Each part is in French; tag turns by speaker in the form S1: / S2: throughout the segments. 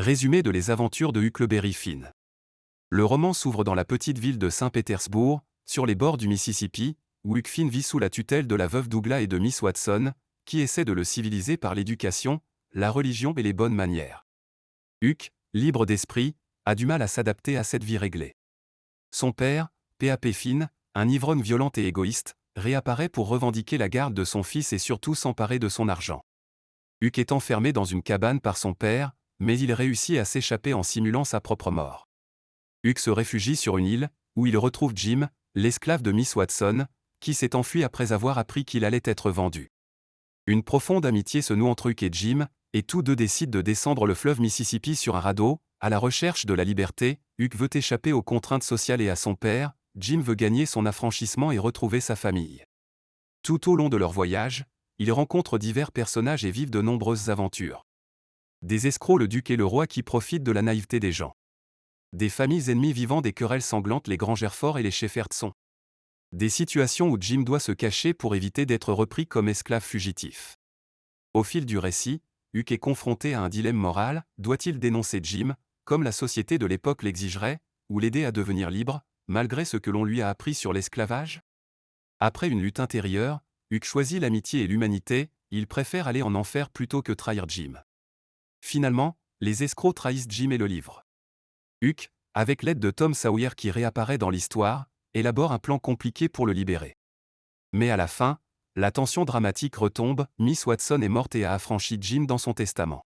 S1: Résumé de Les aventures de Huckleberry Finn. Le roman s'ouvre dans la petite ville de Saint-Pétersbourg, sur les bords du Mississippi, où Huck Finn vit sous la tutelle de la veuve Douglas et de Miss Watson, qui essaie de le civiliser par l'éducation, la religion et les bonnes manières. Huck, libre d'esprit, a du mal à s'adapter à cette vie réglée. Son père, P.A.P. Finn, un ivrogne violent et égoïste, réapparaît pour revendiquer la garde de son fils et surtout s'emparer de son argent. Huck est enfermé dans une cabane par son père, mais il réussit à s'échapper en simulant sa propre mort. Huck se réfugie sur une île, où il retrouve Jim, l'esclave de Miss Watson, qui s'est enfui après avoir appris qu'il allait être vendu. Une profonde amitié se noue entre Huck et Jim, et tous deux décident de descendre le fleuve Mississippi sur un radeau, à la recherche de la liberté. Huck veut échapper aux contraintes sociales et à son père, Jim veut gagner son affranchissement et retrouver sa famille. Tout au long de leur voyage, ils rencontrent divers personnages et vivent de nombreuses aventures. Des escrocs, le duc et le roi qui profitent de la naïveté des gens. Des familles ennemies vivant des querelles sanglantes, les Grangerford et les Shepherdson. Des situations où Jim doit se cacher pour éviter d'être repris comme esclave fugitif. Au fil du récit, Huck est confronté à un dilemme moral: doit-il dénoncer Jim, comme la société de l'époque l'exigerait, ou l'aider à devenir libre, malgré ce que l'on lui a appris sur l'esclavage? Après une lutte intérieure, Huck choisit l'amitié et l'humanité, il préfère aller en enfer plutôt que trahir Jim. Finalement, les escrocs trahissent Jim et le livrent. Huck, avec l'aide de Tom Sawyer qui réapparaît dans l'histoire, élabore un plan compliqué pour le libérer. Mais à la fin, la tension dramatique retombe, Miss Watson est morte et a affranchi Jim dans son testament.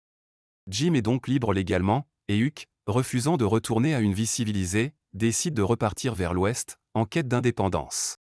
S1: Jim est donc libre légalement, et Huck, refusant de retourner à une vie civilisée, décide de repartir vers l'ouest, en quête d'indépendance.